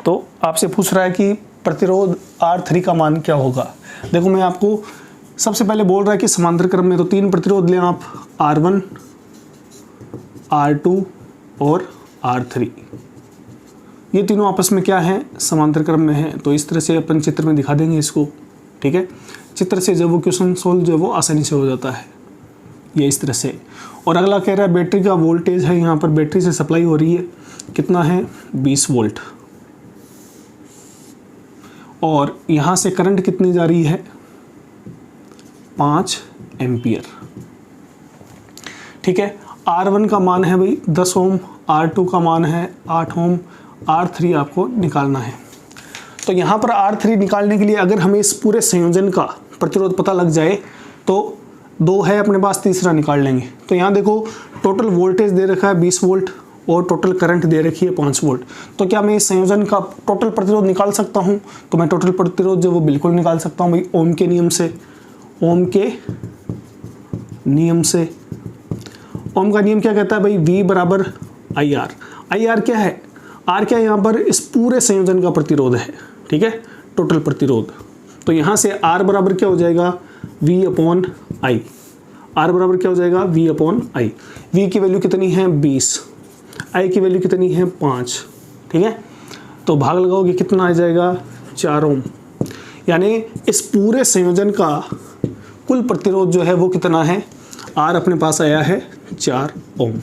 तो आपसे पूछ रहा है कि प्रतिरोध R3 का मान क्या होगा। देखो मैं आपको सबसे पहले बोल रहा है कि समांतर क्रम में, तो 3 प्रतिरोध लें आप R1, R2 और R3। ये तीनों आपस में क्या है समांतर क्रम में है। तो इस तरह से अपन चित्र में दिखा देंगे इसको, ठीक है। चित्र से जब वो क्वेश्चन सोल्व जो है वो आसानी से हो जाता है, ये इस तरह से। और अगला कह रहा है बैटरी का वोल्टेज है, यहाँ पर बैटरी से सप्लाई हो रही है कितना है 20 वोल्ट, और यहाँ से करंट कितनी जा रही है 5 एम्पियर, ठीक है। R1 का मान है भाई 10 ओम, R2 का मान है 8 ओम, R3 आपको निकालना है। तो यहाँ पर R3 निकालने के लिए अगर हमें इस पूरे संयोजन का प्रतिरोध पता लग जाए तो 2 है अपने पास, तीसरा निकाल लेंगे। तो यहाँ देखो टोटल वोल्टेज दे रखा है 20 वोल्ट और टोटल करंट दे रखी है 5 वोल्ट। तो क्या मैं इस संयोजन का टोटल प्रतिरोध निकाल सकता हूँ? तो मैं टोटल प्रतिरोध जो वो बिल्कुल निकाल सकता हूँ भाई ओम के नियम से। ओम के नियम से, ओम का नियम क्या कहता है भाई V बराबर IR। IR क्या है, R क्या है यहाँ पर इस पूरे संयोजन का प्रतिरोध है, ठीक है, टोटल प्रतिरोध। तो यहाँ से R बराबर क्या हो जाएगा V/I। R बराबर क्या हो जाएगा V/I। V की वैल्यू कितनी है 20, I की वैल्यू कितनी है 5, ठीक है। तो भाग लगाओगे कितना आ जाएगा 4 ओम, यानी इस पूरे संयोजन का कुल प्रतिरोध जो है वो कितना है, R अपने पास आया है 4 ओम।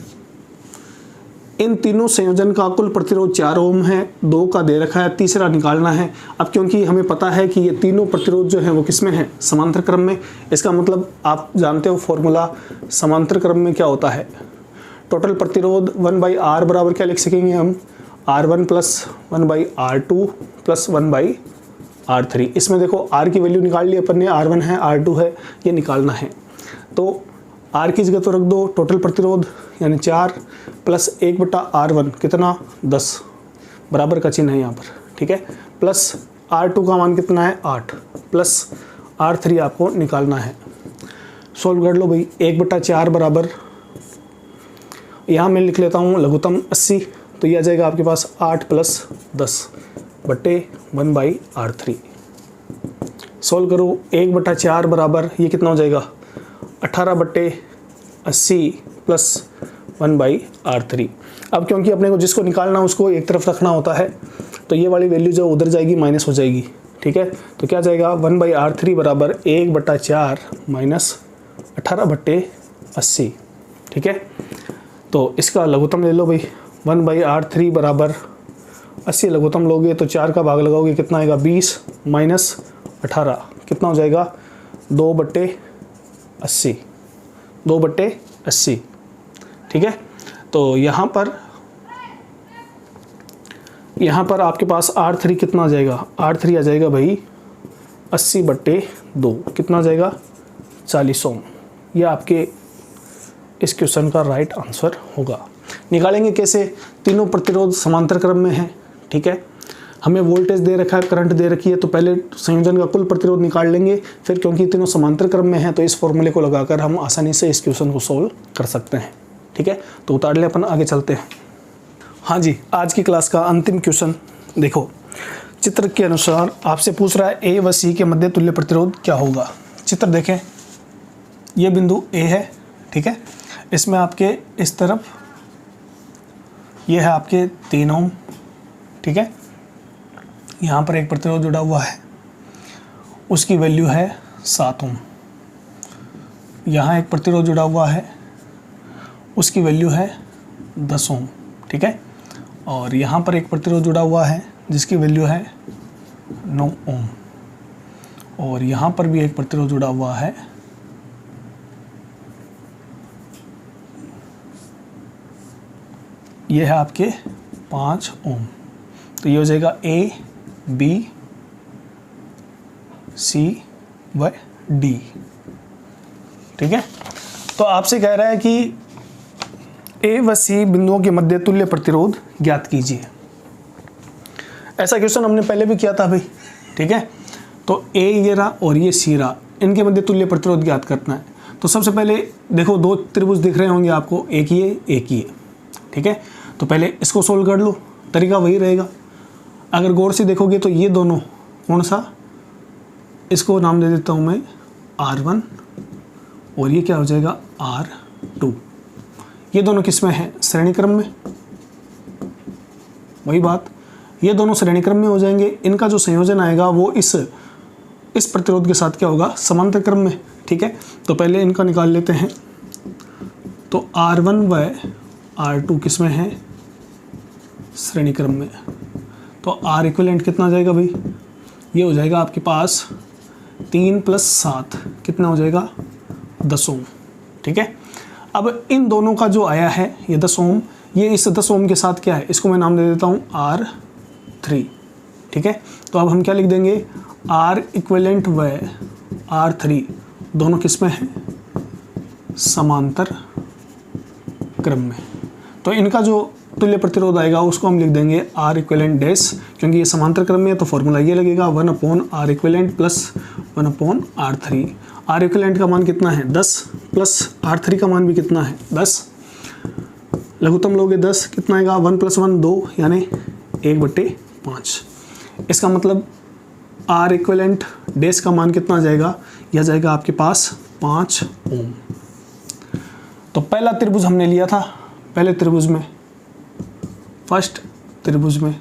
इन तीनों संयोजन का कुल प्रतिरोध 4 ओम है, 2 का दे रखा है, तीसरा निकालना है। अब क्योंकि हमें पता है कि ये तीनों प्रतिरोध जो है वो किस में है समांतर क्रम में, इसका मतलब आप जानते हो फॉर्मूला समांतर क्रम में क्या होता है, टोटल प्रतिरोध 1/R बराबर क्या लिख सकेंगे हम R1 + 1/R2 + 1/R3। इसमें देखो R की वैल्यू निकाल ली अपन ने, R1 है R2 है, ये निकालना है। तो R की जगह तो रख दो टोटल प्रतिरोध यानी 4 + 1/R1 कितना 10, बराबर का चिन्ह है यहाँ पर, ठीक है, प्लस R2 का मान कितना है 8 प्लस R3 आपको निकालना है। सोल्व कर लो भाई, 1/4 बराबर, यहाँ मैं लिख लेता हूँ लघुत्तम 80 तो ये आ जाएगा आपके पास 8 + 10 बट्टे 1/R3। सोल्व करो, 1/4 बराबर ये कितना हो जाएगा 18/80 + 1/R3। अब क्योंकि अपने को जिसको निकालना उसको एक तरफ रखना होता है, तो ये वाली वैल्यू जो उधर जाएगी माइनस हो जाएगी, ठीक है। तो क्या जाएगा 1/R3 बराबर 1/4 - 18/80, ठीक है। तो इसका लघुत्तम ले लो भाई, 1/R3 बराबर 80 लघुत्तम लोगे तो 4 का भाग लगाओगे कितना आएगा 20 - 18 कितना हो जाएगा 2/80, 2/80, ठीक है। तो यहाँ पर आपके पास R3 कितना आ जाएगा, R3 आ जाएगा भाई 80/2 कितना आ जाएगा 40 ओम। यह आपके इस क्वेश्चन का राइट आंसर होगा। निकालेंगे कैसे, तीनों प्रतिरोध समांतर क्रम में हैं, ठीक है। हमें वोल्टेज दे रखा है, करंट दे रखी है, तो पहले संयोजन का कुल प्रतिरोध निकाल लेंगे, फिर क्योंकि तीनों समांतर क्रम में हैं तो इस फॉर्मूले को लगाकर हम आसानी से इस क्वेश्चन को सोल्व कर सकते हैं, ठीक है। तो उतार ले, अपन आगे चलते हैं। हाँ जी, आज की क्लास का अंतिम क्वेश्चन देखो, चित्र के अनुसार आपसे पूछ रहा है ए व सी के मध्य तुल्य प्रतिरोध क्या होगा। चित्र देखें, ये बिंदु ए है, ठीक है। इसमें आपके इस तरफ ये है आपके 3 ओम, ठीक है। यहाँ पर एक प्रतिरोध जुड़ा हुआ है, उसकी वैल्यू है 7 ओम। यहाँ एक प्रतिरोध जुड़ा हुआ है, उसकी वैल्यू है 10 ओम, ठीक है। और यहाँ पर एक प्रतिरोध जुड़ा हुआ है जिसकी वैल्यू है 9 ओम। और यहाँ पर भी एक प्रतिरोध जुड़ा हुआ है, ये है आपके 5 ओम। तो ये हो जाएगा A, B, C व D, ठीक है। तो आपसे कह रहा है कि A व C बिंदुओं के मध्य तुल्य प्रतिरोध ज्ञात कीजिए। ऐसा क्वेश्चन हमने पहले भी किया था भाई, ठीक है। तो A ये रहा और ये C रहा, इनके मध्य तुल्य प्रतिरोध ज्ञात करना है। तो सबसे पहले देखो, 2 त्रिभुज दिख रहे होंगे आपको, एक ये, ठीक है। तो पहले इसको सोल्व कर लो, तरीका वही रहेगा। अगर गौर से देखोगे तो ये दोनों कौन सा, इसको नाम दे देता हूँ मैं R1 और ये क्या हो जाएगा R2। ये दोनों किस में है, श्रेणी क्रम में, वही बात, ये दोनों श्रेणी क्रम में हो जाएंगे। इनका जो संयोजन आएगा वो इस प्रतिरोध के साथ क्या होगा, समांतर क्रम में, ठीक है। तो पहले इनका निकाल लेते हैं। तो R1 व R2 किस में है, श्रेणी क्रम में। तो R इक्विवेलेंट कितना आ जाएगा भाई, ये हो जाएगा आपके पास 3 + 7 कितना हो जाएगा 10 ओम, ठीक है। अब इन दोनों का जो आया है ये 10 ओम, ये इस 10 ओम के साथ क्या है, इसको मैं नाम दे देता हूँ R3, ठीक है। तो अब हम क्या लिख देंगे, R इक्विवेलेंट व R3 दोनों किस में है, समांतर क्रम में। तो इनका जो तुल्य प्रतिरोध आएगा उसको हम लिख देंगे R इक्विवेलेंट डैश, क्योंकि ये समांतर क्रम में है तो फॉर्मूला ये लगेगा 1/R equivalent + 1/R3। R equivalent का मान कितना है 10 + R3 का मान भी कितना है 10, लघुत्तम लोगे 10 कितना आएगा 1 + 1 2 यानी 1/5। इसका मतलब R इक्विवेलेंट डैश का मान कितना आ जाएगा, यह जाएगा आपके पास 5 ओम। तो पहला त्रिभुज हमने लिया था, पहले त्रिभुज में, फर्स्ट त्रिभुज में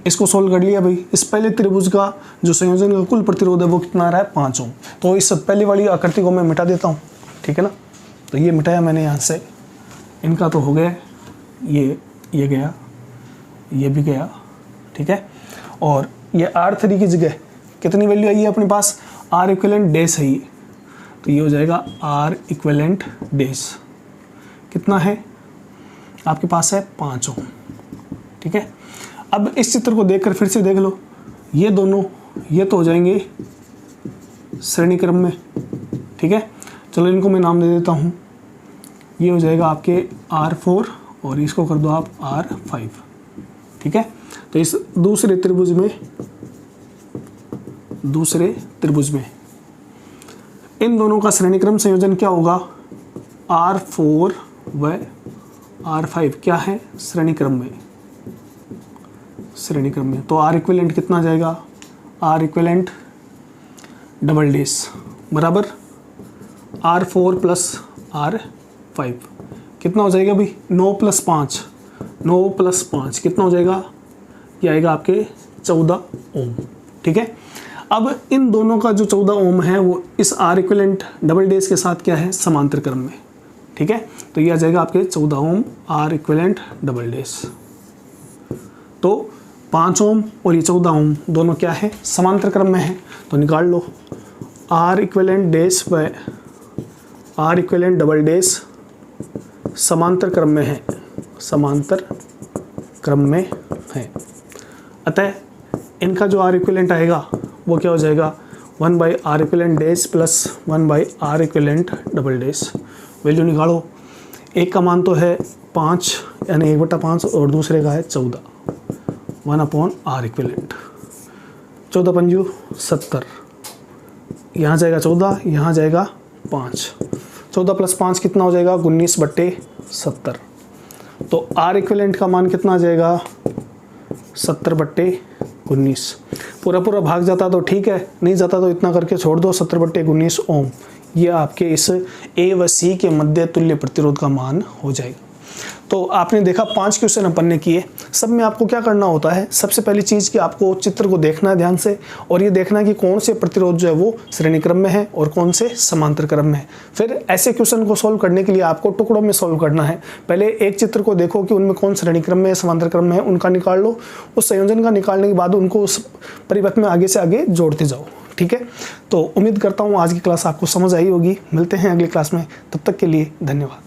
इसको सोल्व कर लिया भाई। इस पहले त्रिभुज का जो संयोजन का कुल प्रतिरोध है वो कितना आ रहा है 5 ओम। तो इस पहली वाली आकृति को मैं मिटा देता हूँ, ठीक है ना। तो ये मिटाया मैंने यहाँ से, इनका तो हो गया, ये गया, ये भी गया, ठीक है। और ये R3 की जगह कितनी वैल्यू आई है अपने पास, R इक्विवेलेंट डैश है ये, तो ये हो जाएगा R इक्विवेलेंट डैश कितना है आपके पास है 5 ओम, ठीक है। अब इस चित्र को देखकर फिर से देख लो, ये दोनों ये तो हो जाएंगे श्रेणी क्रम में, ठीक है। चलो इनको मैं नाम दे देता हूँ, ये हो जाएगा आपके R4 और इसको कर दो आप R5, ठीक है। तो इस दूसरे त्रिभुज में इन दोनों का श्रेणी क्रम संयोजन क्या होगा, R4 व R5 क्या है, श्रेणी क्रम में, श्रेणी क्रम में। तो R इक्विवेलेंट कितना आ जाएगा, R इक्विवेलेंट डबल डेस बराबर R4 प्लस R5 कितना हो जाएगा भाई, 9 + 5, 9 + 5 कितना हो जाएगा, ये आएगा आपके 14 ओम। ठीक है, अब इन दोनों का जो 14 ओम है वो इस R इक्विवेलेंट डबल डेस के साथ क्या है, समांतर क्रम में। ठीक है, तो ये आ जाएगा आपके 14 ओम R इक्विवेलेंट डबल डेस। तो 5 ओम और ये 14 ओम दोनों क्या है, समांतर क्रम में है। तो निकाल लो, R इक्विवेलेंट डेस व R इक्विवेलेंट डबल डेस समांतर क्रम में है, समांतर क्रम में है। अतः इनका जो R इक्विवेलेंट आएगा वो क्या हो जाएगा, 1/R equivalent dash plus 1/R equivalent double dash. Value निकालो, एक का मान तो है 5 यानी 1/5 और दूसरे का है 14, 1/R इक्विवेलेंट। 14 पंजू 70, यहाँ जाएगा 14, यहाँ जाएगा 5, 14 + 5 कितना हो जाएगा, 19/70। तो R इक्विवेलेंट का मान कितना आ जाएगा, 70/19। पूरा पूरा भाग जाता तो ठीक है, नहीं जाता तो इतना करके छोड़ दो, 70/19 ओम। ये आपके इस A व C के मध्य तुल्य प्रतिरोध का मान हो जाएगा। तो आपने देखा 5 क्वेश्चन अपन ने किए। सब में आपको क्या करना होता है, सबसे पहली चीज़ कि आपको चित्र को देखना है ध्यान से और ये देखना है कि कौन से प्रतिरोध जो है वो श्रेणी क्रम में है और कौन से समांतर क्रम में है। फिर ऐसे क्वेश्चन को सॉल्व करने के लिए आपको टुकड़ों में सॉल्व करना है। पहले एक चित्र को देखो कि उनमें कौन श्रेणी क्रम में है, समांतर क्रम में है, उनका निकाल लो। उस संयोजन का निकालने के बाद उनको उस परिपथ में आगे से आगे जोड़ते जाओ। ठीक है, तो उम्मीद करता हूँ आज की क्लास आपको समझ आई होगी। मिलते हैं अगली क्लास में, तब तक के लिए धन्यवाद।